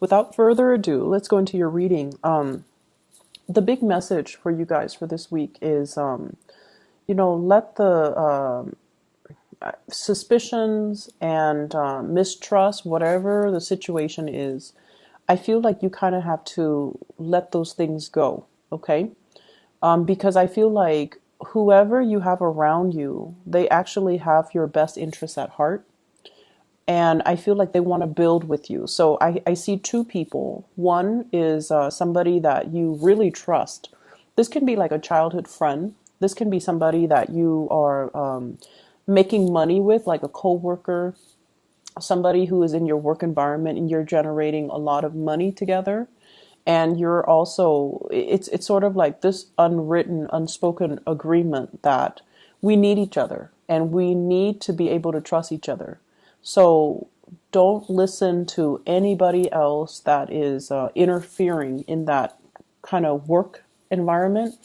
without further ado, let's go into your reading. The big message for you guys for this week is, let the suspicions and mistrust, whatever the situation is, I feel like you kind of have to let those things go, okay? Because I feel like whoever you have around you, they actually have your best interests at heart. And I feel like they want to build with you. So I see two people. One is somebody that you really trust. This can be like a childhood friend. This can be somebody that you are making money with, like a coworker, somebody who is in your work environment, and you're generating a lot of money together. And you're also, it's sort of like this unwritten, unspoken agreement that we need each other and we need to be able to trust each other. So don't listen to anybody else that is interfering in that kind of work environment,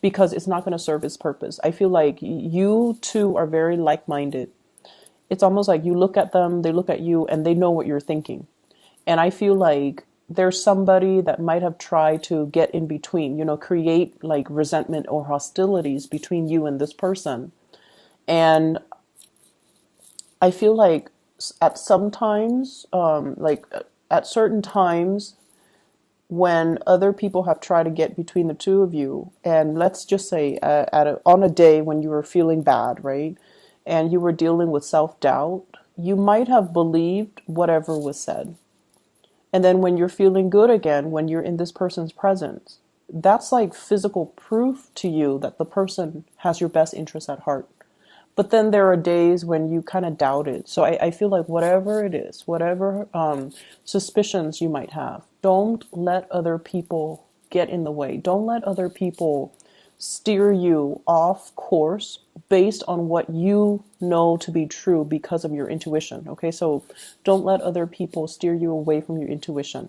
because it's not going to serve its purpose. I feel like you two are very like-minded. It's almost like you look at them, they look at you, and they know what you're thinking. And I feel like there's somebody that might have tried to get in between, create like resentment or hostilities between you and this person. And I feel like at some times, at certain times, when other people have tried to get between the two of you, and let's just say on a day when you were feeling bad, right? And you were dealing with self-doubt, you might have believed whatever was said. And then when you're feeling good again, when you're in this person's presence, that's like physical proof to you that the person has your best interest at heart. But then there are days when you kind of doubt it. So I feel like whatever it is, whatever suspicions you might have, don't let other people get in the way. Don't let other people steer you off course based on what you know to be true because of your intuition. Okay, so don't let other people steer you away from your intuition.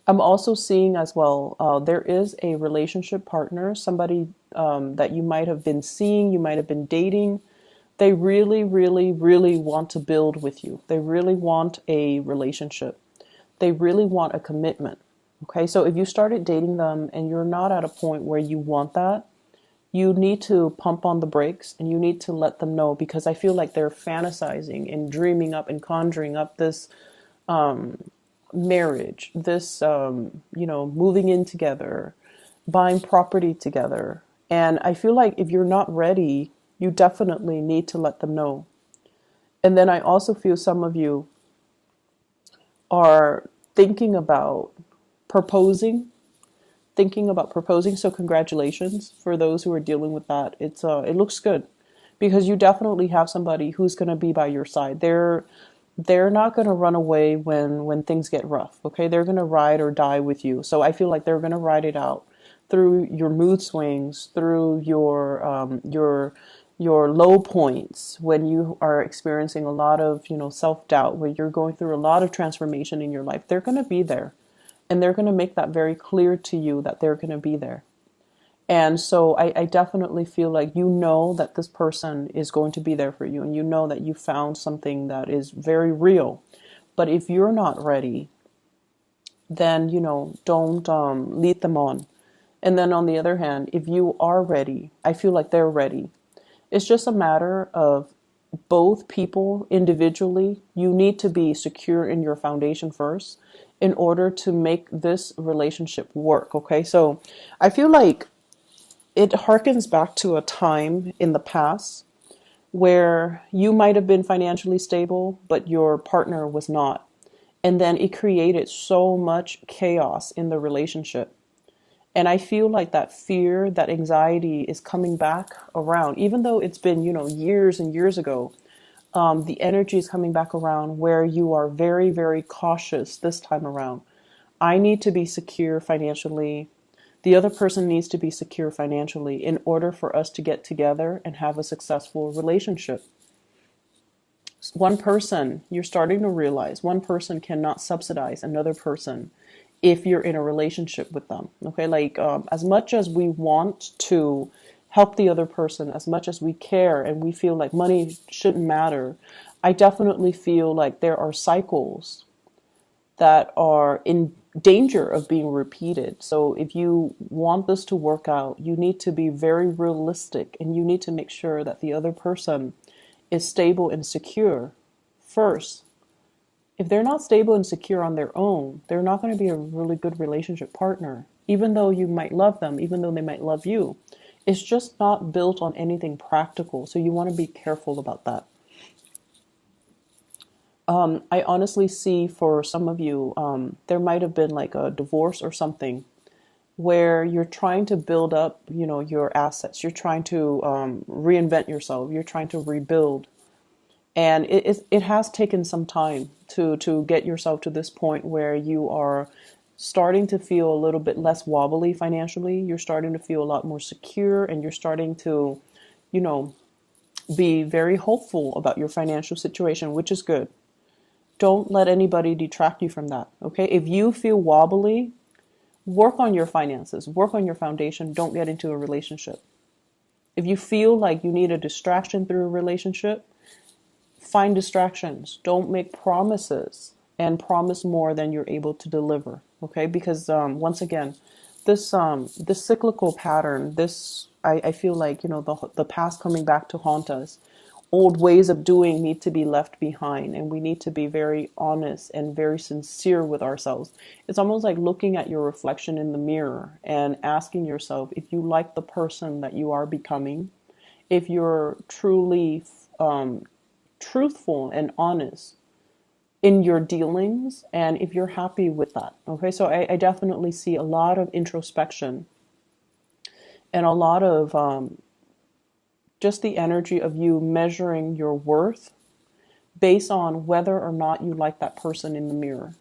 I'm also seeing as well, there is a relationship partner, somebody that you might have been seeing, you might have been dating. They really, really, really want to build with you. They really want a relationship. They really want a commitment. Okay, so if you started dating them and you're not at a point where you want that, you need to pump on the brakes and you need to let them know, because I feel like they're fantasizing and dreaming up and conjuring up this marriage, this, moving in together, buying property together. And I feel like if you're not ready, you definitely need to let them know. And then I also feel some of you are proposing, thinking about proposing. So congratulations for those who are dealing with that. It looks good, because you definitely have somebody who's going to be by your side. They're not going to run away when things get rough. Okay, they're going to ride or die with you. So I feel like they're going to ride it out through your mood swings, through your low points, when you are experiencing a lot of self-doubt, when you're going through a lot of transformation in your life. They're going to be there, and they're going to make that very clear to you that they're going to be there. And so I definitely feel like that this person is going to be there for you, and that you found something that is very real. But if you're not ready, then don't lead them on. And then on the other hand, if you are ready, I feel like they're ready. It's just a matter of both people individually. You need to be secure in your foundation first in order to make this relationship work. Okay, so I feel like it harkens back to a time in the past where you might have been financially stable, but your partner was not. And then it created so much chaos in the relationship. And I feel like that fear, that anxiety is coming back around, even though it's been, years and years ago. The energy is coming back around where you are very, very cautious this time around. I need to be secure financially. The other person needs to be secure financially in order for us to get together and have a successful relationship. You're starting to realize one person cannot subsidize another person if you're in a relationship with them. Okay, like as much as we want to help the other person, as much as we care and we feel like money shouldn't matter, I definitely feel like there are cycles that are in danger of being repeated. So if you want this to work out, you need to be very realistic, and you need to make sure that the other person is stable and secure first. If they're not stable and secure on their own, they're not going to be a really good relationship partner. Even though you might love them, even though they might love you, it's just not built on anything practical. So you want to be careful about that. I honestly see for some of you, there might have been like a divorce or something where you're trying to build up, your assets. You're trying to reinvent yourself. You're trying to rebuild. And it has taken some time to get yourself to this point where you are starting to feel a little bit less wobbly financially. You're starting to feel a lot more secure, and you're starting to, you know, be very hopeful about your financial situation, which is good. Don't let anybody detract you from that. Okay. If you feel wobbly, work on your finances, work on your foundation. Don't get into a relationship. If you feel like you need a distraction through a relationship, find distractions. Don't make promises and promise more than you're able to deliver. Okay. Because once again, this cyclical pattern, I feel like, the past coming back to haunt us. Old ways of doing need to be left behind, and we need to be very honest and very sincere with ourselves. It's almost like looking at your reflection in the mirror and asking yourself if you like the person that you are becoming, if you're truly truthful and honest in your dealings, and if you're happy with that. Okay, so I definitely see a lot of introspection and a lot of just the energy of you measuring your worth based on whether or not you like that person in the mirror.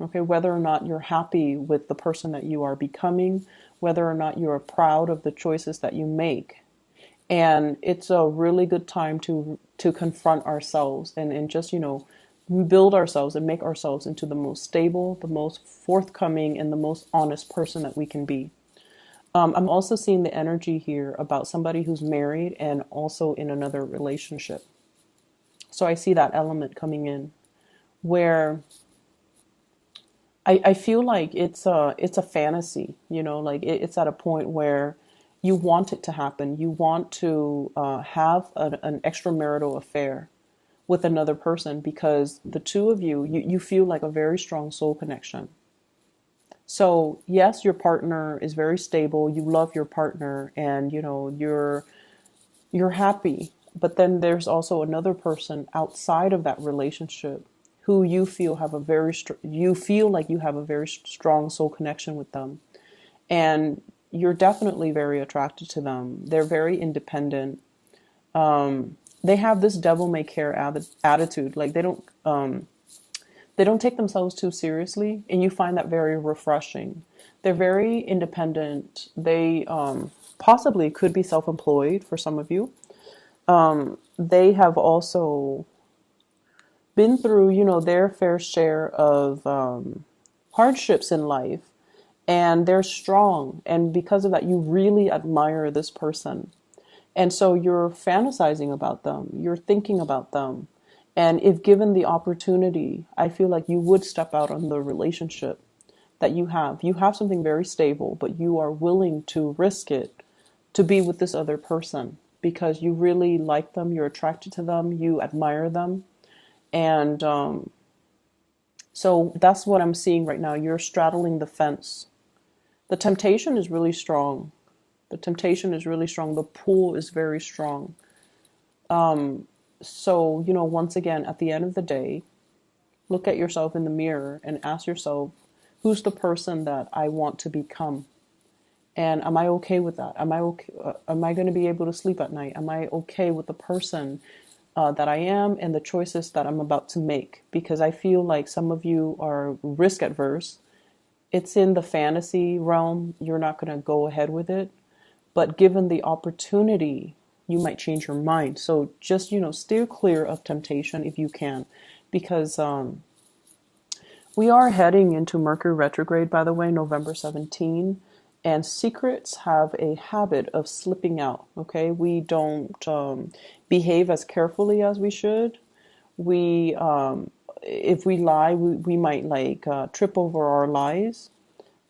Okay, whether or not you're happy with the person that you are becoming, whether or not you are proud of the choices that you make. And it's a really good time to confront ourselves and just, build ourselves and make ourselves into the most stable, the most forthcoming, and the most honest person that we can be. I'm also seeing the energy here about somebody who's married and also in another relationship. So I see that element coming in where I feel like it's a fantasy, like it's at a point where you want it to happen. You want to have an extramarital affair with another person because the two of you feel like a very strong soul connection. So yes, your partner is very stable. You love your partner, and you're happy. But then there's also another person outside of that relationship who you feel like you have a very strong soul connection with them, and you're definitely very attracted to them. They're very independent. They have this devil may care attitude. Like they don't take themselves too seriously, and you find that very refreshing. They're very independent. They possibly could be self-employed for some of you. They have also been through, their fair share of hardships in life, and they're strong. And because of that, you really admire this person. And so you're fantasizing about them, you're thinking about them. And if given the opportunity, I feel like you would step out on the relationship that you have. You have something very stable, but you are willing to risk it to be with this other person because you really like them, you're attracted to them, you admire them. And so that's what I'm seeing right now. You're straddling the fence. The temptation is really strong. The temptation is really strong. The pull is very strong. So, once again, at the end of the day, look at yourself in the mirror and ask yourself, who's the person that I want to become? And am I okay with that? Am I okay? Am I going to be able to sleep at night? Am I okay with the person that I am and the choices that I'm about to make? Because I feel like some of you are risk adverse. It's in the fantasy realm. You're not going to go ahead with it. But given the opportunity, you might change your mind. So just, steer clear of temptation if you can. Because we are heading into Mercury retrograde, by the way, November 17. And secrets have a habit of slipping out, okay? We don't behave as carefully as we should. We if we lie, we might like trip over our lies.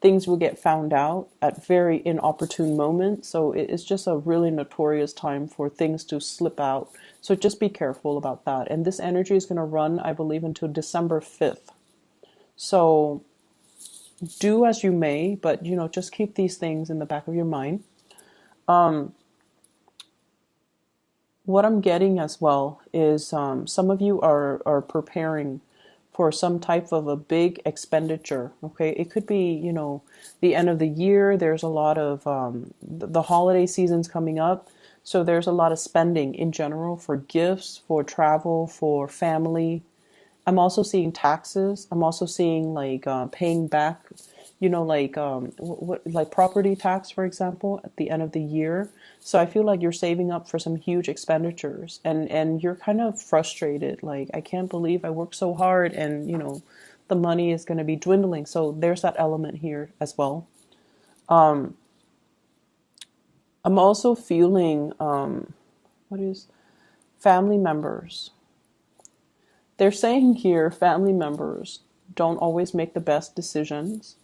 Things will get found out at very inopportune moments. So it's just a really notorious time for things to slip out. So just be careful about that. And this energy is going to run, I believe, until December 5th. So do as you may, but just keep these things in the back of your mind. What I'm getting as well is some of you are preparing for some type of a big expenditure. Okay, it could be the end of the year. There's a lot of the holiday season's coming up, so there's a lot of spending in general for gifts, for travel, for family. I'm also seeing taxes. I'm also seeing like paying back, like like property tax, for example, at the end of the year. So I feel like you're saving up for some huge expenditures, and you're kind of frustrated. Like, I can't believe I worked so hard, and the money is going to be dwindling. So there's that element here as well. I'm also feeling what is family members. They're saying here, family members don't always make the best decisions.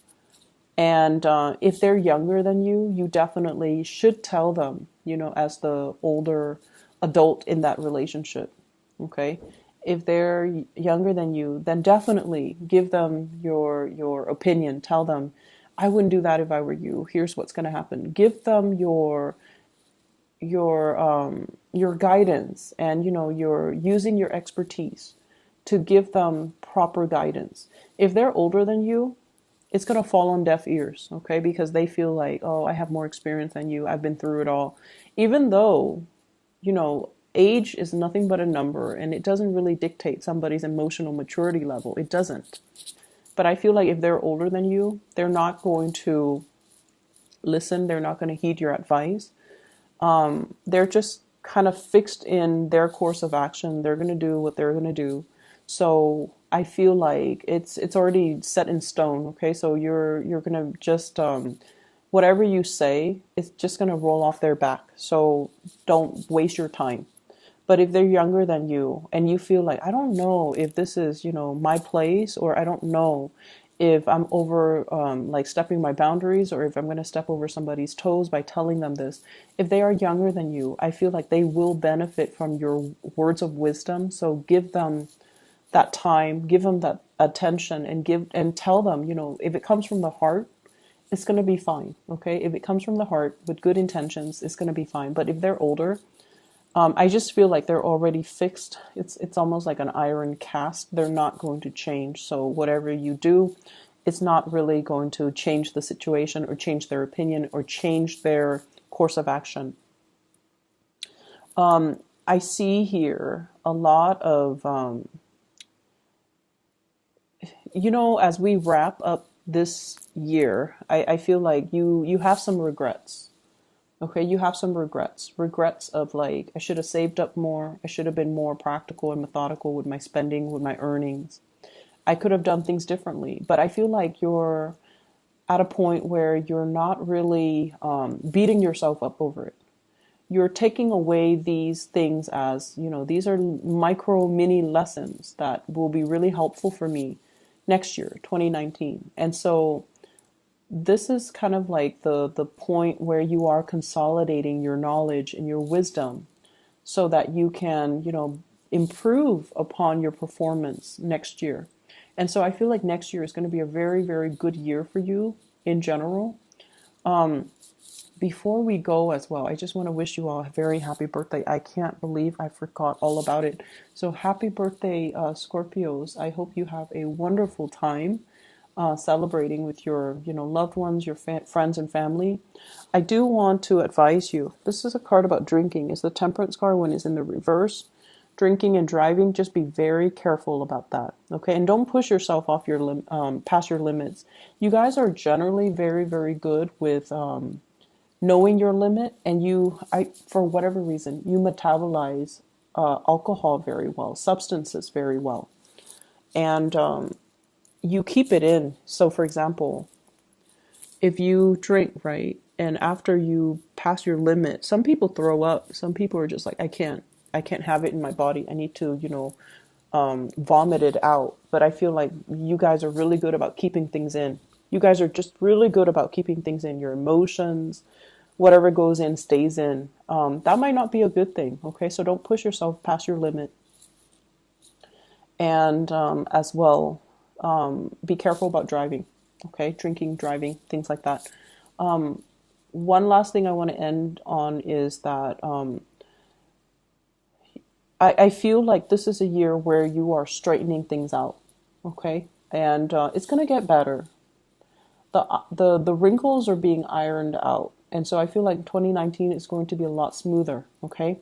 And if they're younger than you, you definitely should tell them, as the older adult in that relationship. Okay. If they're younger than you, then definitely give them your opinion. Tell them, I wouldn't do that if I were you. Here's what's going to happen. Give them your guidance, and you're using your expertise to give them proper guidance. If they're older than you, it's going to fall on deaf ears, okay? Because they feel like, oh, I have more experience than you. I've been through it all. Even though, age is nothing but a number, and it doesn't really dictate somebody's emotional maturity level. It doesn't. But I feel like if they're older than you, they're not going to listen. They're not going to heed your advice. They're just kind of fixed in their course of action. They're going to do what they're going to do. So I feel like it's already set in stone. Okay, so you're going to just whatever you say, it's just going to roll off their back. So don't waste your time. But if they're younger than you and you feel like, I don't know if this is, my place, or I don't know if I'm over like stepping my boundaries, or if I'm going to step over somebody's toes by telling them this. If they are younger than you, I feel like they will benefit from your words of wisdom. So give them that time, give them that attention, and tell them, if it comes from the heart, it's going to be fine. Okay. If it comes from the heart with good intentions, it's going to be fine. But if they're older, I just feel like they're already fixed. It's almost like an iron cast. They're not going to change. So whatever you do, it's not really going to change the situation, or change their opinion, or change their course of action. I see here a lot of, as we wrap up this year, I feel like you have some regrets. Okay, you have some regrets. Regrets of like, I should have saved up more. I should have been more practical and methodical with my spending, with my earnings. I could have done things differently. But I feel like you're at a point where you're not really beating yourself up over it. You're taking away these things as, these are micro mini lessons that will be really helpful for me next year, 2019. And so this is kind of like the point where you are consolidating your knowledge and your wisdom, so that you can, improve upon your performance next year. And so I feel like next year is going to be a very, very good year for you in general. Before we go as well, I just want to wish you all a very happy birthday. I can't believe I forgot all about it. So happy birthday, Scorpios. I hope you have a wonderful time celebrating with your loved ones, your friends and family. I do want to advise you, this is a card about drinking. It's the Temperance card when it's in the reverse. Drinking and driving, just be very careful about that. Okay, and don't push yourself off your past your limits. You guys are generally very, very good with knowing your limit, and for whatever reason, you metabolize alcohol very well, substances very well, and you keep it in. So for example, if you drink, right, and after you pass your limit, some people throw up. Some people are just like, I can't have it in my body. I need to, vomited out. But I feel like you guys are really good about keeping things in. You guys are just really good about keeping things in. Your emotions, whatever goes in stays in. That might not be a good thing. Okay, so don't push yourself past your limit. And as well, be careful about driving. Okay, drinking, driving, things like that. One last thing I want to end on is that I feel like this is a year where you are straightening things out. Okay, and it's gonna get better. The wrinkles are being ironed out, and so I feel like 2019 is going to be a lot smoother. Okay,